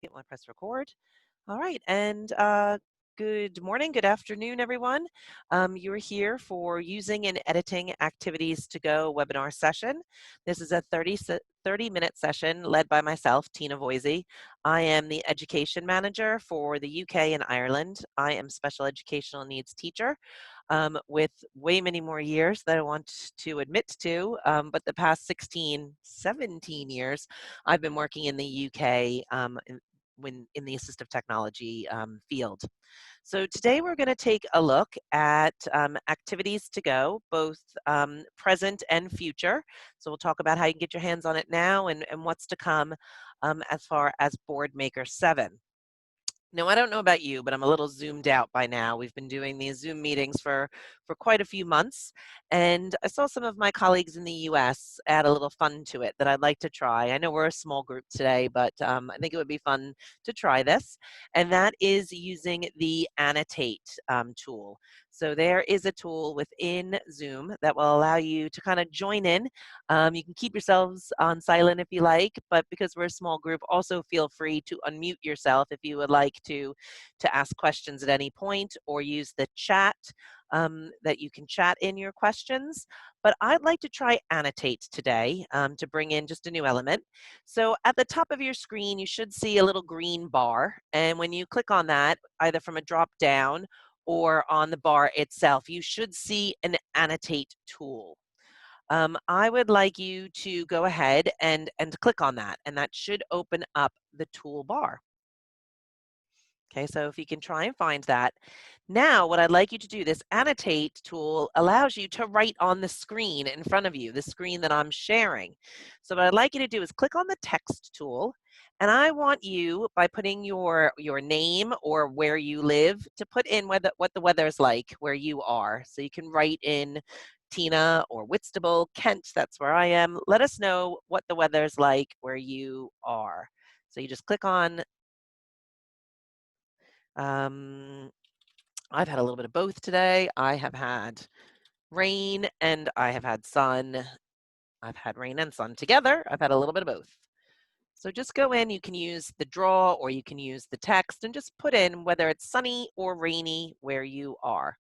I press record. All right, and good morning, good afternoon, everyone. You're here for Using and Editing Activities-to-Go webinar session. This is a 30-minute session led by myself, Tina Voisey. I am the Education Manager for the UK and Ireland. I am special educational needs teacher with way many more years that I want to admit to, but the past 16, 17 years, I've been working in the UK in the assistive technology field. So today we're going to take a look at activities to go, both present and future. So we'll talk about how you can get your hands on it now and what's to come as far as Boardmaker 7. Now, I don't know about you, but I'm a little zoomed out by now. We've been doing these Zoom meetings for quite a few months, and I saw some of my colleagues in the US add a little fun to it that I'd like to try. I know we're a small group today, but I think it would be fun to try this, and that is using the Annotate tool. So there is a tool within Zoom that will allow you to kind of join in. You can keep yourselves on silent if you like, but because we're a small group, also feel free to unmute yourself if you would like to ask questions at any point, or use the chat that you can chat in your questions. But I'd like to try Annotate today to bring in just a new element. So at the top of your screen, you should see a little green bar. And when you click on that, either from a drop down or on the bar itself, you should see an Annotate tool. I would like you to go ahead and click on that, and that should open up the toolbar. Okay, so if you can try and find that. Now, what I'd like you to do, this Annotate tool allows you to write on the screen in front of you, the screen that I'm sharing. So what I'd like you to do is click on the text tool, and I want you, by putting your name or where you live, to put in what the weather's like where you are. So you can write in Tina or Whitstable, Kent, that's where I am. Let us know what the weather's like where you are. So you just click on I've had a little bit of both today. I have had rain and I have had sun. I've had rain and sun together. I've had a little bit of both. So just go in, you can use the draw or you can use the text and just put in whether it's sunny or rainy where you are.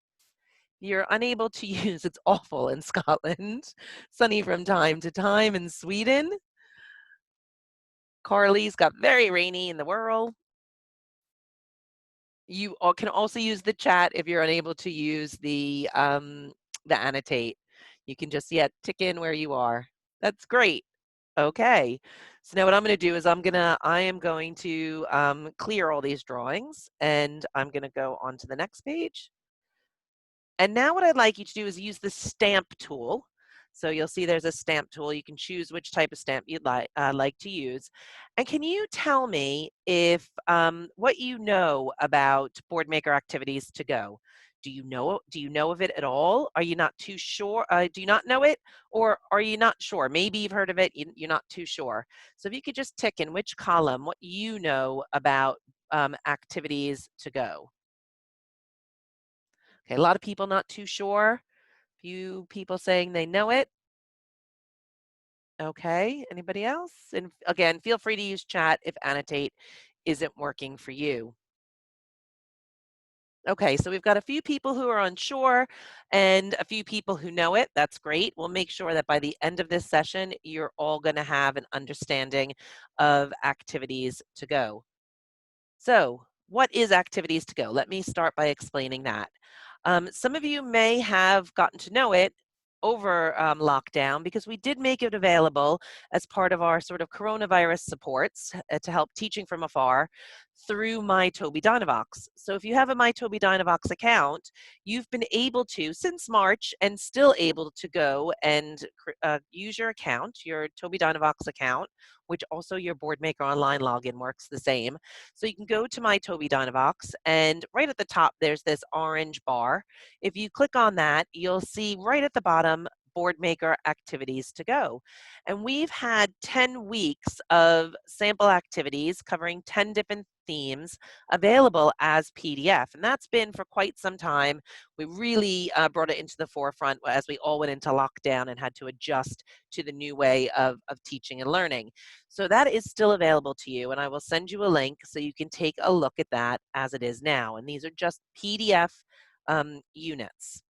You're unable to use, it's awful in Scotland, sunny from time to time in Sweden. Carly's got very rainy in the Wirral. You can also use the chat if you're unable to use the Annotate. You can just, tick in where you are. That's great. Okay. So now what I'm going to do is I am going to clear all these drawings, and I'm going to go on to the next page. And now what I'd like you to do is use the stamp tool. So you'll see there's a stamp tool. You can choose which type of stamp you'd like to use. And can you tell me if what you know about Boardmaker Activities-to-Go? Do you know of it at all? Are you not too sure? Do you not know it, or are you not sure? Maybe you've heard of it. You're not too sure. So if you could just tick in which column what you know about Activities-to-Go. Okay, a lot of people not too sure. Few people saying they know it. Okay, anybody else? And again, feel free to use chat if Annotate isn't working for you. Okay, so we've got a few people who are unsure and a few people who know it. That's great. We'll make sure that by the end of this session, you're all going to have an understanding of Activities-to-Go. So what is Activities-to-Go? Let me start by explaining that. Some of you may have gotten to know it over lockdown because we did make it available as part of our sort of coronavirus supports to help teaching from afar through My Tobii Dynavox. So if you have a My Tobii Dynavox account, you've been able to, since March, and still able to go and use your account, your Tobii Dynavox account, which also your Boardmaker Online login works the same. So you can go to My Tobii Dynavox, and right at the top, there's this orange bar. If you click on that, you'll see right at the bottom, Boardmaker Activities-to-Go. And we've had 10 weeks of sample activities covering 10 different themes available as PDF. And that's been for quite some time. We really brought it into the forefront as we all went into lockdown and had to adjust to the new way of teaching and learning. So that is still available to you, and I will send you a link so you can take a look at that as it is now. And these are just PDF units.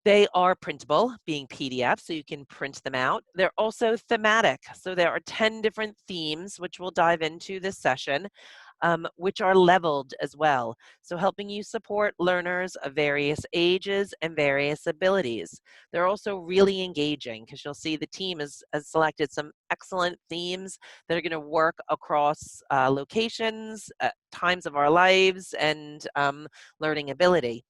They are printable, being PDF, so you can print them out. They're also thematic, so there are 10 different themes, which we'll dive into this session, which are leveled as well, so helping you support learners of various ages and various abilities. They're also really engaging because you'll see the team has selected some excellent themes that are going to work across locations, times of our lives, and learning ability.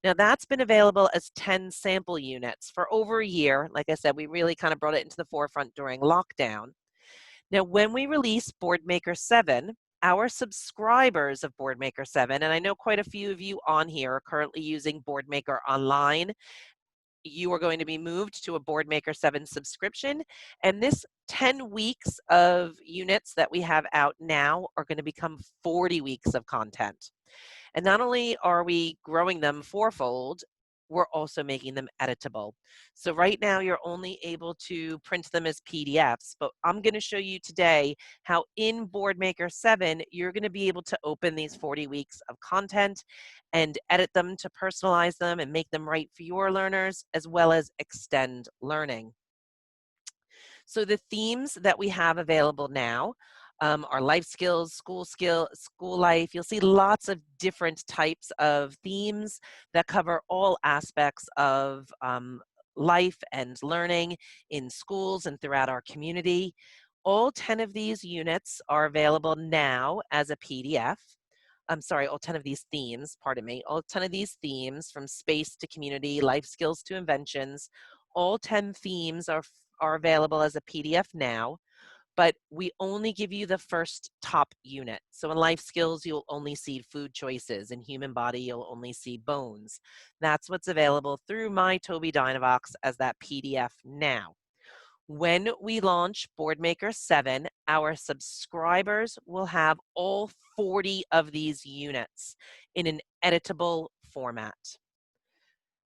Now that's been available as 10 sample units for over a year. Like I said, we really kind of brought it into the forefront during lockdown. Now, when we release Boardmaker 7, our subscribers of Boardmaker 7, and I know quite a few of you on here are currently using Boardmaker Online, you are going to be moved to a Boardmaker 7 subscription, and this 10 weeks of units that we have out now are going to become 40 weeks of content. And not only are we growing them fourfold, we're also making them editable. So right now you're only able to print them as PDFs, but I'm going to show you today how in Boardmaker 7, you're going to be able to open these 40 weeks of content and edit them to personalize them and make them right for your learners, as well as extend learning. So the themes that we have available now are life skills, school life. You'll see lots of different types of themes that cover all aspects of life and learning in schools and throughout our community. All 10 of these units are available now as a PDF. I'm sorry, all 10 of these themes, pardon me, all 10 of these themes, from space to community, life skills to inventions, all 10 themes are available as a PDF now, but we only give you the first top unit. So in life skills, you'll only see food choices. In human body, you'll only see bones. That's what's available through My Toby Dynavox as that PDF now. When we launch Boardmaker 7, our subscribers will have all 40 of these units in an editable format.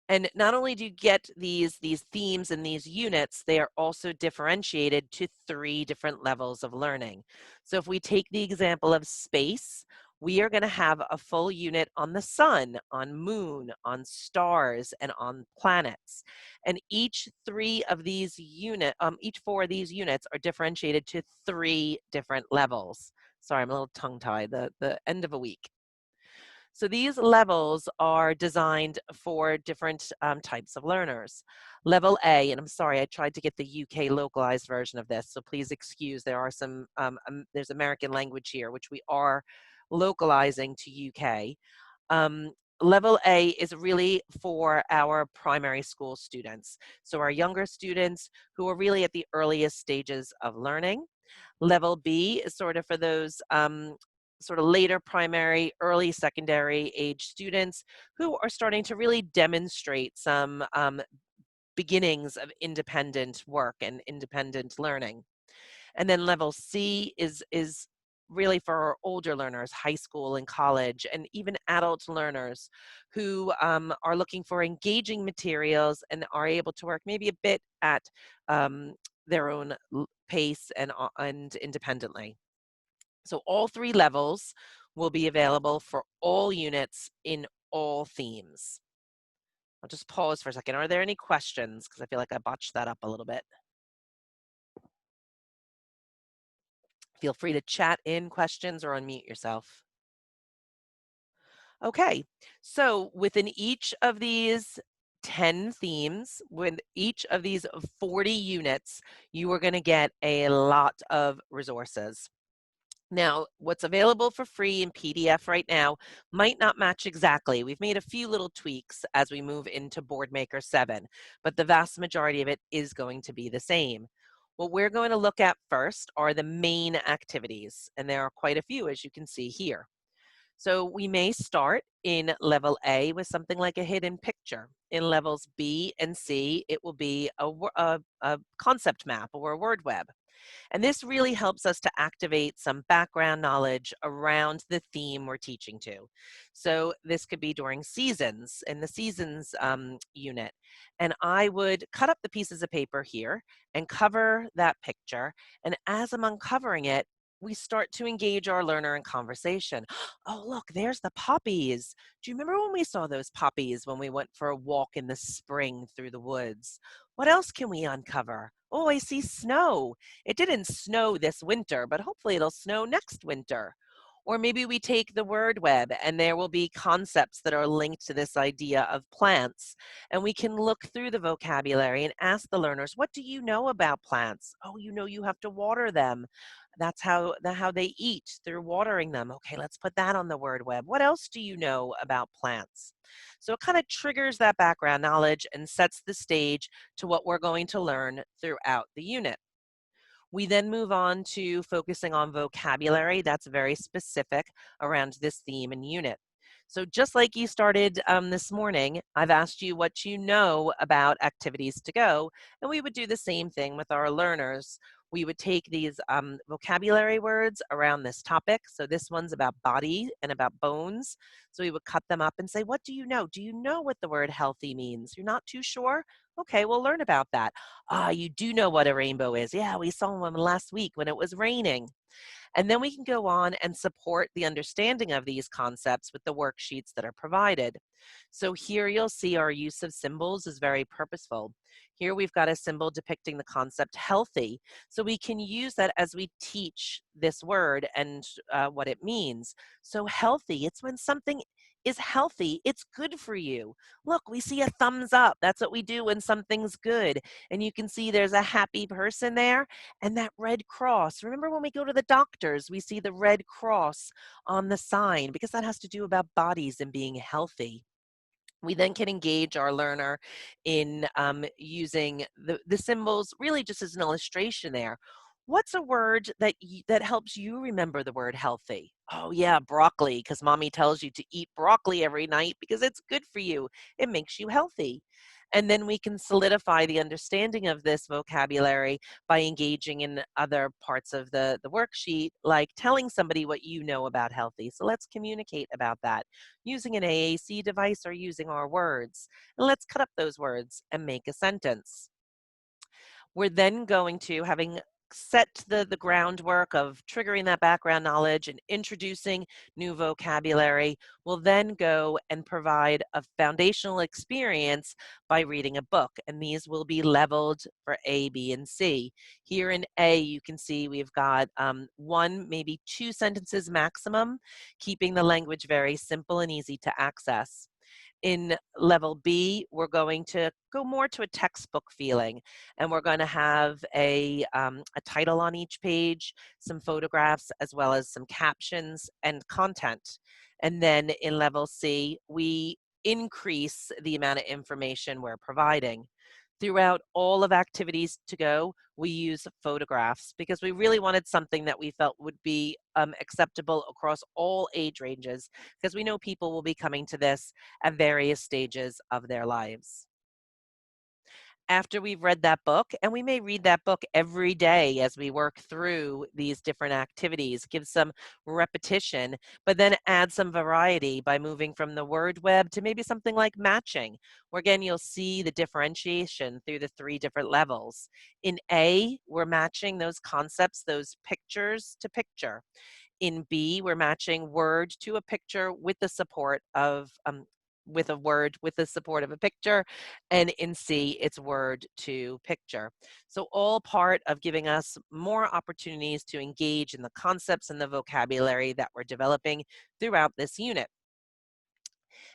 And not only do you get these themes and these units, they are also differentiated to 3 different levels of learning. So if we take the example of space, we are going to have a full unit on the sun, on moon, on stars, and on planets. And each 4 of these units are differentiated to 3 different levels. Sorry, I'm a little tongue-tied, the end of a week. So these levels are designed for different types of learners. Level A, and I'm sorry, I tried to get the UK localized version of this, so please excuse, there are some, there's American language here, which we are localizing to UK. Level A is really for our primary school students. So our younger students who are really at the earliest stages of learning. Level B is sort of for those sort of later primary, early secondary age students who are starting to really demonstrate some beginnings of independent work and independent learning. And then level C is really for our older learners, high school and college, and even adult learners who are looking for engaging materials and are able to work maybe a bit at their own pace and independently. So all 3 levels will be available for all units in all themes. I'll just pause for a second. Are there any questions? Because I feel like I botched that up a little bit. Feel free to chat in questions or unmute yourself. Okay, so within each of these 10 themes, with each of these 40 units, you are going to get a lot of resources. Now, what's available for free in PDF right now might not match exactly. We've made a few little tweaks as we move into Boardmaker 7, but the vast majority of it is going to be the same. What we're going to look at first are the main activities, and there are quite a few, as you can see here. So we may start in level A with something like a hidden picture. In levels B and C, it will be a concept map or a word web. And this really helps us to activate some background knowledge around the theme we're teaching to. So this could be during seasons, in the seasons unit. And I would cut up the pieces of paper here and cover that picture. And as I'm uncovering it, we start to engage our learner in conversation. Oh, look, there's the poppies. Do you remember when we saw those poppies when we went for a walk in the spring through the woods? What else can we uncover? Oh, I see snow. It didn't snow this winter, but hopefully it'll snow next winter. Or maybe we take the word web and there will be concepts that are linked to this idea of plants. And we can look through the vocabulary and ask the learners, what do you know about plants? Oh, you know you have to water them. That's how they eat, through watering them. Okay, let's put that on the word web. What else do you know about plants? So it kind of triggers that background knowledge and sets the stage to what we're going to learn throughout the unit. We then move on to focusing on vocabulary that's very specific around this theme and unit. So just like you started this morning, I've asked you what you know about activities to go, and we would do the same thing with our learners. We would take these vocabulary words around this topic. So this one's about body and about bones. So we would cut them up and say, what do you know? Do you know what the word healthy means? You're not too sure? Okay, we'll learn about that. Ah, you do know what a rainbow is. Yeah, we saw one last week when it was raining. And then we can go on and support the understanding of these concepts with the worksheets that are provided. So here you'll see our use of symbols is very purposeful. Here we've got a symbol depicting the concept healthy. So we can use that as we teach this word and what it means. So healthy, it's when something is healthy, it's good for you. Look, we see a thumbs up. That's what we do when something's good. And you can see there's a happy person there and that red cross. Remember when we go to the doctors, we see the red cross on the sign because that has to do about bodies and being healthy. We then can engage our learner in using the symbols really just as an illustration there. What's a word that helps you remember the word healthy? Oh yeah, broccoli, because mommy tells you to eat broccoli every night because it's good for you. It makes you healthy. And then we can solidify the understanding of this vocabulary by engaging in other parts of the worksheet, like telling somebody what you know about healthy. So let's communicate about that using an AAC device or using our words. And let's cut up those words and make a sentence. We're then going to, having set the groundwork of triggering that background knowledge and introducing new vocabulary, we'll then go and provide a foundational experience by reading a book. And these will be leveled for A, B, and C. Here in A, you can see we've got one, maybe two sentences maximum, keeping the language very simple and easy to access. In level B, we're going to go more to a textbook feeling, and we're going to have a title on each page, some photographs, as well as some captions and content. And then in level C, we increase the amount of information we're providing. Throughout all of activities to go, we use photographs because we really wanted something that we felt would be acceptable across all age ranges, because we know people will be coming to this at various stages of their lives. After we've read that book, and we may read that book every day as we work through these different activities, give some repetition, but then add some variety by moving from the word web to maybe something like matching, where again, you'll see the differentiation through the three different levels. In A, we're matching those concepts, those pictures to picture. In B, we're matching word to a picture with the support of with a word with the support of a picture, and in C, it's word to picture. So all part of giving us more opportunities to engage in the concepts and the vocabulary that we're developing throughout this unit.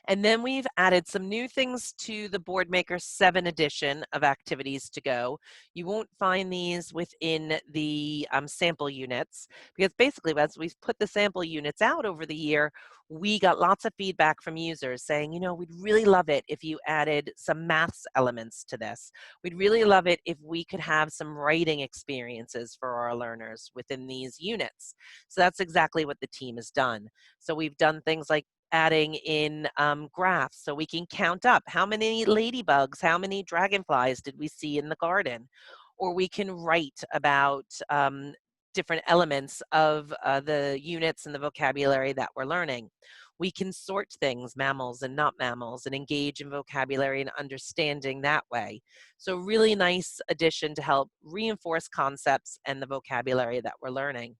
And then we've added some new things to the Boardmaker 7 edition of Activities-to-Go. You won't find these within the sample units, because basically as we've put the sample units out over the year, we got lots of feedback from users saying, you know, we'd really love it if you added some maths elements to this. We'd really love it if we could have some writing experiences for our learners within these units. So that's exactly what the team has done. So we've done things like adding in graphs so we can count up how many ladybugs, how many dragonflies did we see in the garden, or we can write about different elements of the units and the vocabulary that we're learning. We can sort things, mammals and not mammals, and engage in vocabulary and understanding that way. So really nice addition to help reinforce concepts and the vocabulary that we're learning.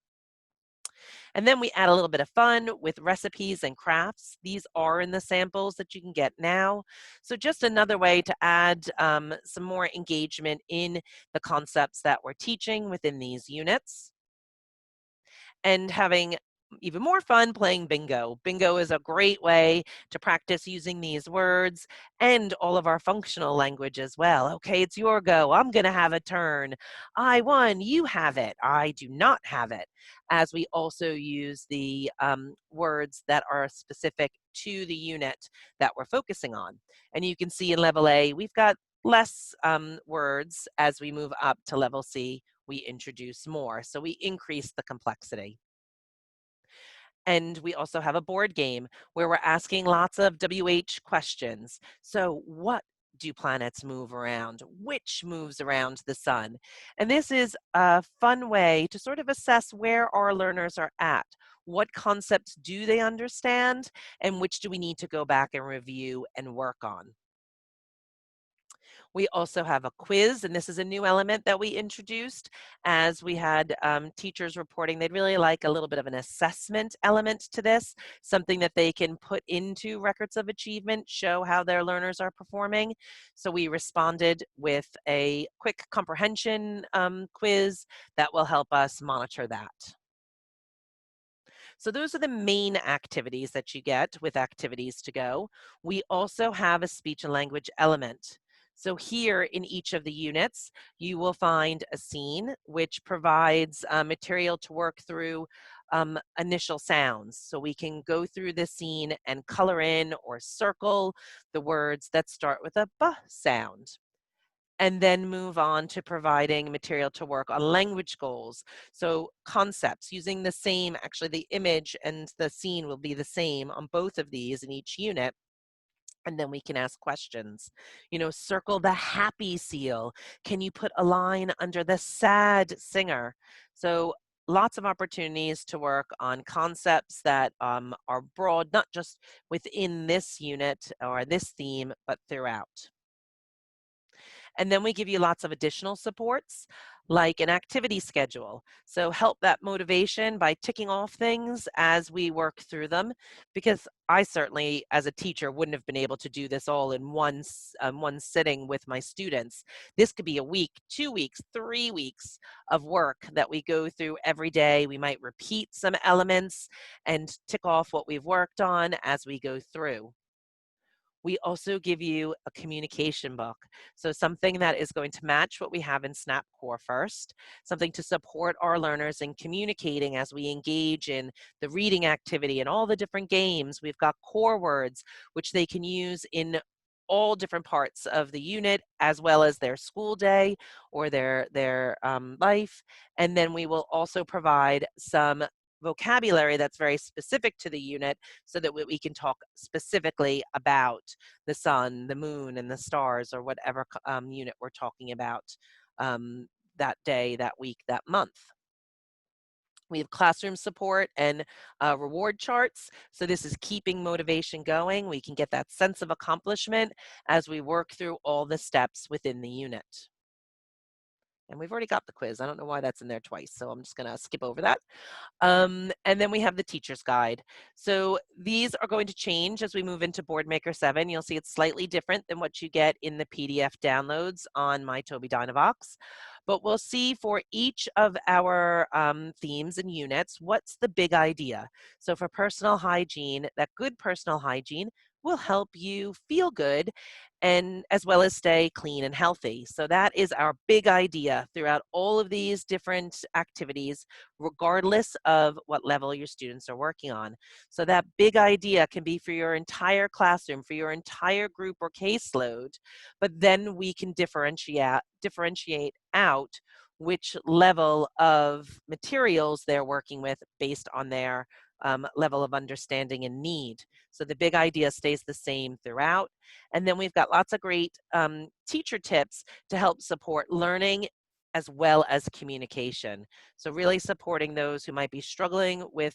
And then we add a little bit of fun with recipes and crafts. These are in the samples that you can get now. So just another way to add some more engagement in the concepts that we're teaching within these units. And having even more fun playing bingo. Bingo is a great way to practice using these words and all of our functional language as well. Okay, it's your go. I'm going to have a turn. I won. You have it. I do not have it. As we also use the words that are specific to the unit that we're focusing on. And you can see in level A, we've got less words. As we move up to level C, we introduce more. So we increase the complexity. And we also have a board game where we're asking lots of WH questions. So what do planets move around? Which moves around the sun? And this is a fun way to sort of assess where our learners are at. What concepts do they understand? And which do we need to go back and review and work on? We also have a quiz, and this is a new element that we introduced as we had teachers reporting they'd really like a little bit of an assessment element to this, something that they can put into records of achievement, show how their learners are performing. So we responded with a quick comprehension quiz that will help us monitor that. So those are the main activities that you get with Activities-to-Go. We also have a speech and language element. So here in each of the units, you will find a scene which provides material to work through initial sounds. So we can go through the scene and color in or circle the words that start with a B sound, and then move on to providing material to work on language goals. So concepts using the same, actually the image and the scene will be the same on both of these in each unit. And then we can ask questions. You know, circle the happy seal. Can you put a line under the sad singer? So lots of opportunities to work on concepts that are broad, not just within this unit or this theme, but throughout. And then we give you lots of additional supports, like an activity schedule. So help that motivation by ticking off things as we work through them, because I certainly, as a teacher, wouldn't have been able to do this all in one sitting with my students. This could be a week, 2 weeks, 3 weeks of work that we go through every day. We might repeat some elements and tick off what we've worked on as we go through. We also give you a communication book. So something that is going to match what we have in Snap Core first, something to support our learners in communicating as we engage in the reading activity and all the different games. We've got core words, which they can use in all different parts of the unit, as well as their school day or their life. And then we will also provide some vocabulary that's very specific to the unit so that we can talk specifically about the sun, the moon, and the stars, or whatever unit we're talking about that day, that week, that month. We have classroom support and reward charts. So this is keeping motivation going. We can get that sense of accomplishment as we work through all the steps within the unit. And we've already got the quiz. I don't know why that's in there twice, so I'm just going to skip over that. And then we have the teacher's guide. So these are going to change as we move into Boardmaker 7. You'll see it's slightly different than what you get in the PDF downloads on my Tobii Dynavox. But we'll see for each of our themes and units, what's the big idea? So for personal hygiene, that good personal hygiene, will help you feel good and as well as stay clean and healthy. So that is our big idea throughout all of these different activities, regardless of what level your students are working on. So that big idea can be for your entire classroom, for your entire group or caseload, but then we can differentiate out which level of materials they're working with based on their level of understanding and need. So the big idea stays the same throughout. And then we've got lots of great teacher tips to help support learning as well as communication. So really supporting those who might be struggling with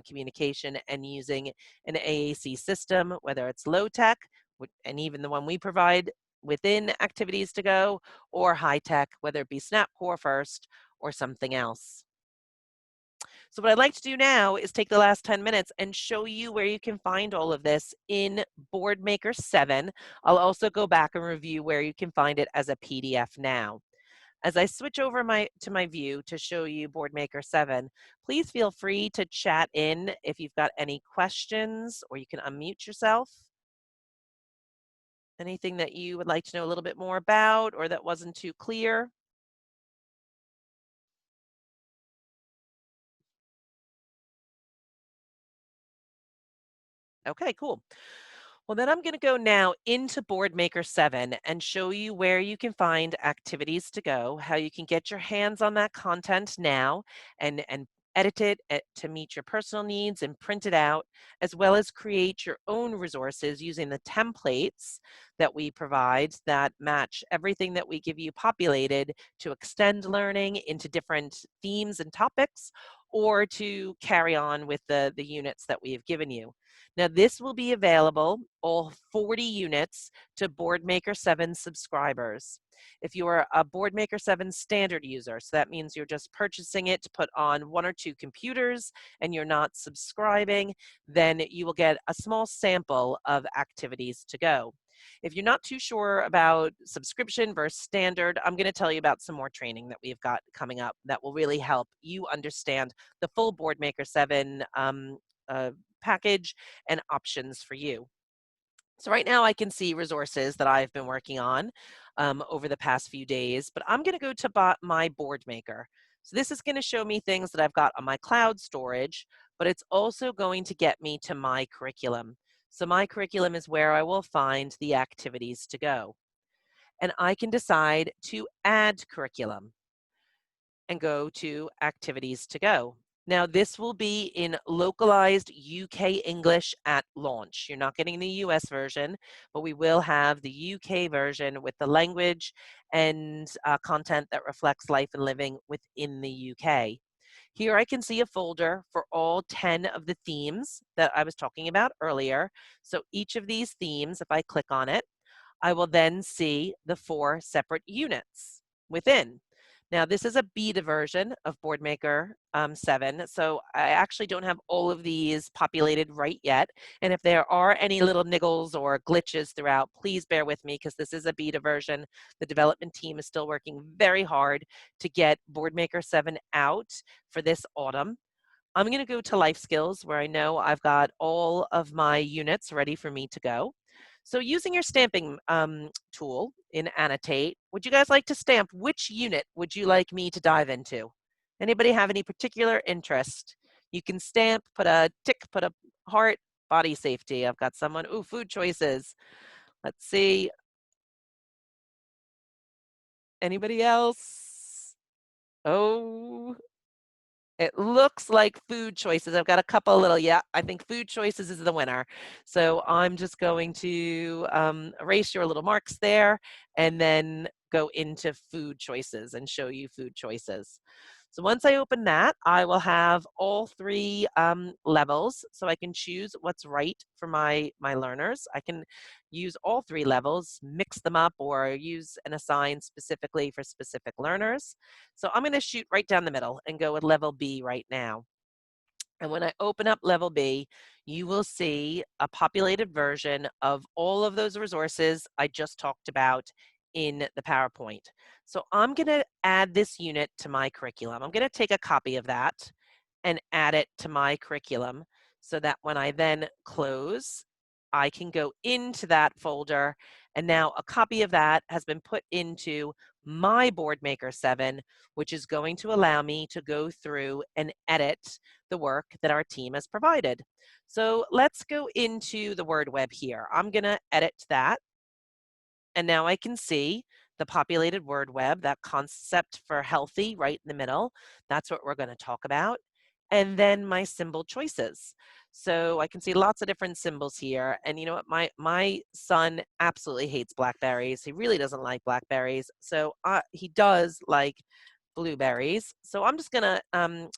communication and using an AAC system, whether it's low tech, and even the one we provide within Activities to Go, or high tech, whether it be SnapCore first or something else. So what I'd like to do now is take the last 10 minutes and show you where you can find all of this in Boardmaker 7. I'll also go back and review where you can find it as a PDF now. As I switch over to my view to show you Boardmaker 7, please feel free to chat in if you've got any questions, or you can unmute yourself. Anything that you would like to know a little bit more about or that wasn't too clear? Okay, cool. Well, then I'm going to go now into Boardmaker 7 and show you where you can find activities to go, how you can get your hands on that content now and edit it to meet your personal needs and print it out, as well as create your own resources using the templates that we provide that match everything that we give you populated to extend learning into different themes and topics, or to carry on with the units that we have given you. Now, this will be available, all 40 units, to Boardmaker 7 subscribers. If you are a Boardmaker 7 standard user, so that means you're just purchasing it to put on 1 or 2 computers and you're not subscribing, then you will get a small sample of activities to go. If you're not too sure about subscription versus standard, I'm going to tell you about some more training that we've got coming up that will really help you understand the full Boardmaker 7 package and options for you. So right now I can see resources that I've been working on over the past few days, but I'm going to go to my Boardmaker. So this is going to show me things that I've got on my cloud storage, but it's also going to get me to my curriculum. So my curriculum is where I will find the activities to go. And I can decide to add curriculum and go to Activities to Go. Now, this will be in localized UK English at launch. You're not getting the US version, but we will have the UK version with the language and content that reflects life and living within the UK. Here I can see a folder for all 10 of the themes that I was talking about earlier. So each of these themes, if I click on it, I will then see the 4 separate units within. Now, this is a beta version of Boardmaker 7, so I actually don't have all of these populated right yet. And if there are any little niggles or glitches throughout, please bear with me because this is a beta version. The development team is still working very hard to get Boardmaker 7 out for this autumn. I'm going to go to Life Skills where I know I've got all of my units ready for me to go. So using your stamping tool in Annotate, would you guys like to stamp? Which unit would you like me to dive into? Anybody have any particular interest? You can stamp, put a tick, put a heart, body safety. I've got someone, ooh, food choices. Let's see. Anybody else? Oh, it looks like food choices. I've got a couple little, yeah, I think food choices is the winner. So I'm just going to erase your little marks there and then go into food choices and show you food choices. So once I open that, I will have all 3 levels so I can choose what's right for my learners. I can use all 3 levels, mix them up, or use and assign specifically for specific learners. So I'm going to shoot right down the middle and go with level B right now. And when I open up level B, you will see a populated version of all of those resources I just talked about in the PowerPoint. So I'm going to add this unit to my curriculum. I'm going to take a copy of that and add it to my curriculum so that when I then close I can go into that folder, and now a copy of that has been put into my Boardmaker 7, which is going to allow me to go through and edit the work that our team has provided. So let's go into the Word web here. I'm going to edit that. And now I can see the populated word web, that concept for healthy right in the middle. That's what we're going to talk about. And then my symbol choices. So I can see lots of different symbols here. And you know what? My son absolutely hates blackberries. He really doesn't like blackberries. So he does like blueberries. So I'm just going to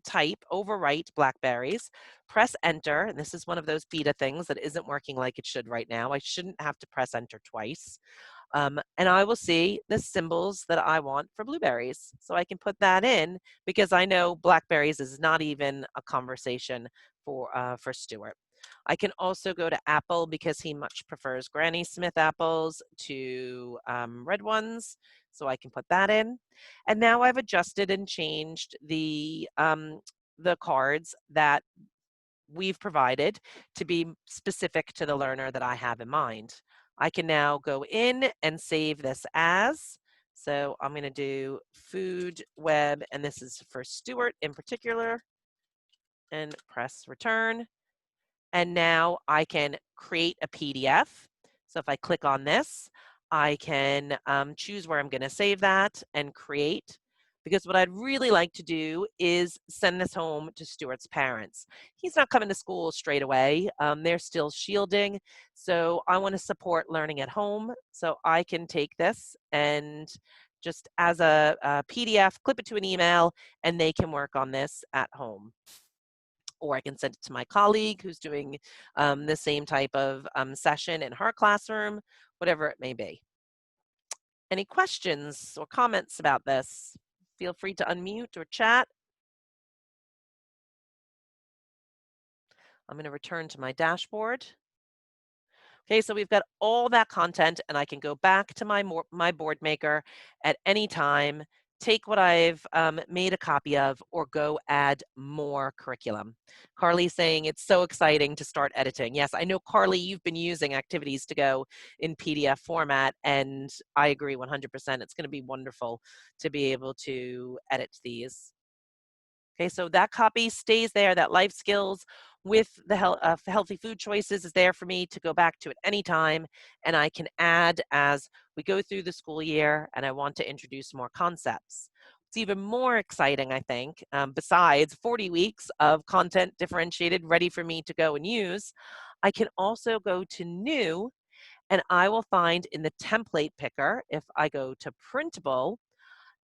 type overwrite blackberries, press enter, and this is one of those beta things that isn't working like it should right now. I shouldn't have to press enter twice. And I will see the symbols that I want for blueberries. So I can put that in because I know blackberries is not even a conversation for Stuart. I can also go to apple because he much prefers Granny Smith apples to red ones. So I can put that in. And now I've adjusted and changed the cards that we've provided to be specific to the learner that I have in mind. I can now go in and save this as. So I'm going to do food web, and this is for Stuart in particular, and press return. And now I can create a PDF. So if I click on this, I can choose where I'm going to save that and create. Because what I'd really like to do is send this home to Stuart's parents. He's not coming to school straight away. They're still shielding. So I want to support learning at home. So I can take this and just as a PDF, clip it to an email, and they can work on this at home. Or I can send it to my colleague who's doing the same type of session in her classroom, whatever it may be. Any questions or comments about this? Feel free to unmute or chat. I'm going to return to my dashboard. Okay, so we've got all that content, and I can go back to my Boardmaker at any time, take what I've made a copy of, or go add more curriculum. Carly's saying it's so exciting to start editing. Yes, I know, Carly, you've been using Activities-to-Go in PDF format, and I agree 100%. It's going to be wonderful to be able to edit these. Okay, so that copy stays there. That life skills with the healthy food choices is there for me to go back to at any time, and I can add as we go through the school year and I want to introduce more concepts. It's even more exciting, I think, besides 40 weeks of content differentiated, ready for me to go and use, I can also go to new, and I will find in the template picker, if I go to printable,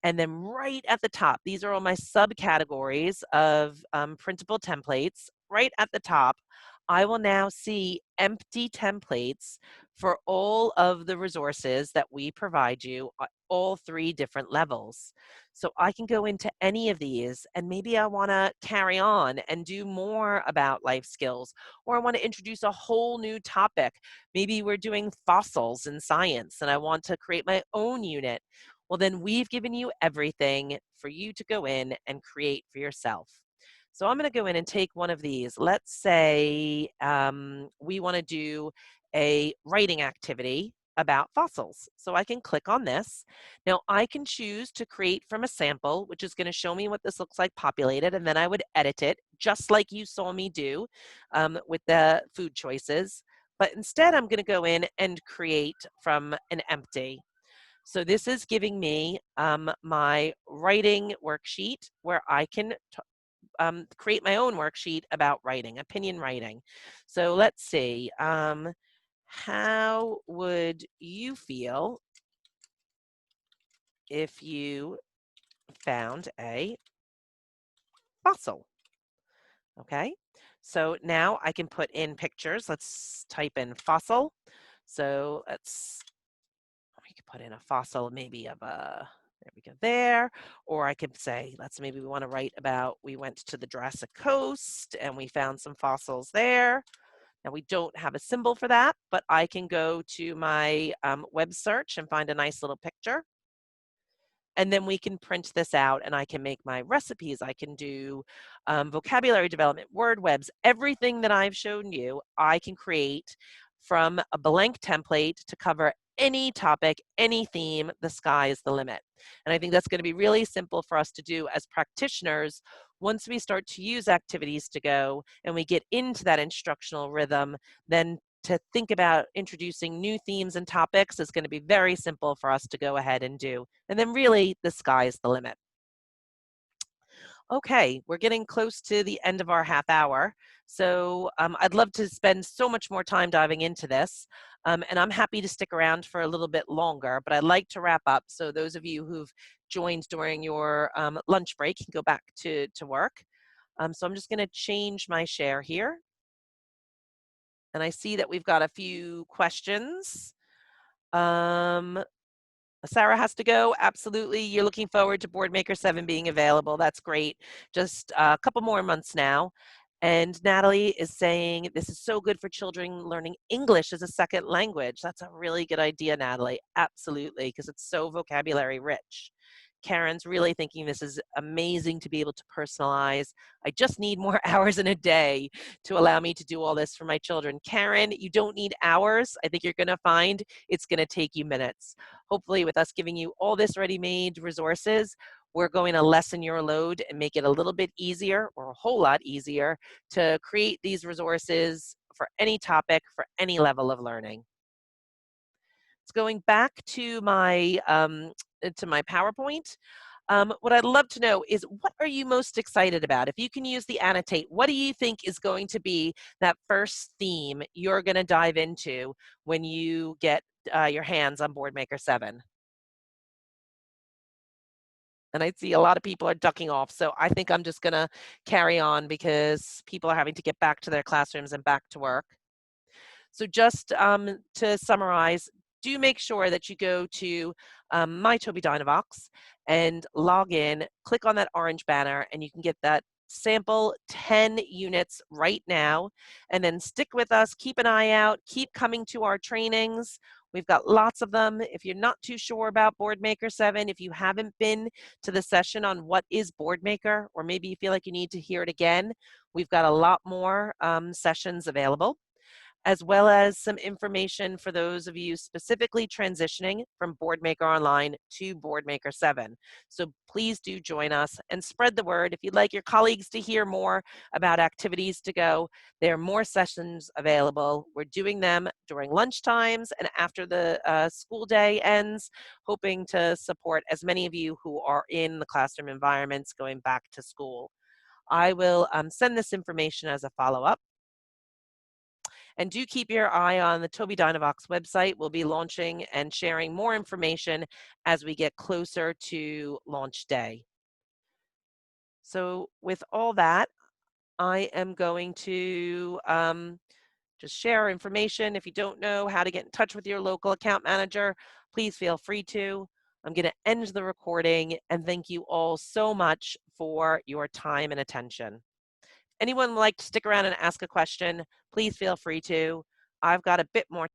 and then right at the top, these are all my subcategories of printable templates. Right at the top, I will now see empty templates for all of the resources that we provide you at all 3 different levels. So I can go into any of these, and maybe I want to carry on and do more about life skills, or I want to introduce a whole new topic. Maybe we're doing fossils in science, and I want to create my own unit. Well, then we've given you everything for you to go in and create for yourself. So I'm going to go in and take one of these. Let's say we want to do a writing activity about fossils. So I can click on this. Now I can choose to create from a sample, which is going to show me what this looks like populated, and then I would edit it just like you saw me do with the food choices. But instead, I'm going to go in and create from an empty. So this is giving me my writing worksheet where I can create my own worksheet about writing, opinion writing. So let's see, how would you feel if you found a fossil? Okay, so now I can put in pictures. Let's type in fossil. So we could put in a fossil maybe of a, there we go there. Or I could say, maybe we want to write about, we went to the Jurassic Coast and we found some fossils there. Now we don't have a symbol for that, but I can go to my web search and find a nice little picture. And then we can print this out and I can make my recipes. I can do vocabulary development, word webs, everything that I've shown you, I can create from a blank template to cover any topic, any theme. The sky is the limit. And I think that's going to be really simple for us to do as practitioners once we start to use activities to go and we get into that instructional rhythm. Then to think about introducing new themes and topics is going to be very simple for us to go ahead and do. And then really the sky's the limit. Okay, we're getting close to the end of our half hour. So I'd love to spend so much more time diving into this. And I'm happy to stick around for a little bit longer, but I'd like to wrap up. So those of you who've joined during your lunch break can go back to work. So I'm just going to change my share here. And I see that we've got a few questions. Sarah has to go. Absolutely. You're looking forward to Boardmaker 7 being available. That's great. Just a couple more months now. And Natalie is saying, this is so good for children learning English as a second language. That's a really good idea, Natalie. Absolutely, because it's so vocabulary rich. Karen's really thinking this is amazing to be able to personalize. I just need more hours in a day to allow me to do all this for my children. Karen, you don't need hours. I think you're going to find it's going to take you minutes. Hopefully, with us giving you all this ready-made resources, we're going to lessen your load and make it a little bit easier, or a whole lot easier, to create these resources for any topic, for any level of learning. It's going back to my PowerPoint. What I'd love to know is, what are you most excited about? If you can use the Annotate, what do you think is going to be that first theme you're going to dive into when you get your hands on Boardmaker 7? And I see a lot of people are ducking off, so I think I'm just going to carry on because people are having to get back to their classrooms and back to work. So just to summarize, do make sure that you go to My Toby Dynavox and log in, click on that orange banner, and you can get that sample 10 units right now. And then stick with us, keep an eye out, keep coming to our trainings. We've got lots of them. If you're not too sure about Boardmaker 7, if you haven't been to the session on what is Boardmaker, or maybe you feel like you need to hear it again, we've got a lot more sessions available, as well as some information for those of you specifically transitioning from Boardmaker Online to Boardmaker 7. So please do join us and spread the word. If you'd like your colleagues to hear more about activities to go, there are more sessions available. We're doing them during lunch times and after the school day ends, hoping to support as many of you who are in the classroom environments going back to school. I will send this information as a follow-up. And do keep your eye on the Toby Dynavox website. We'll be launching and sharing more information as we get closer to launch day. So with all that, I am going to just share information. If you don't know how to get in touch with your local account manager, please feel free to. I'm going to end the recording and thank you all so much for your time and attention. Anyone would like to stick around and ask a question, please feel free to. I've got a bit more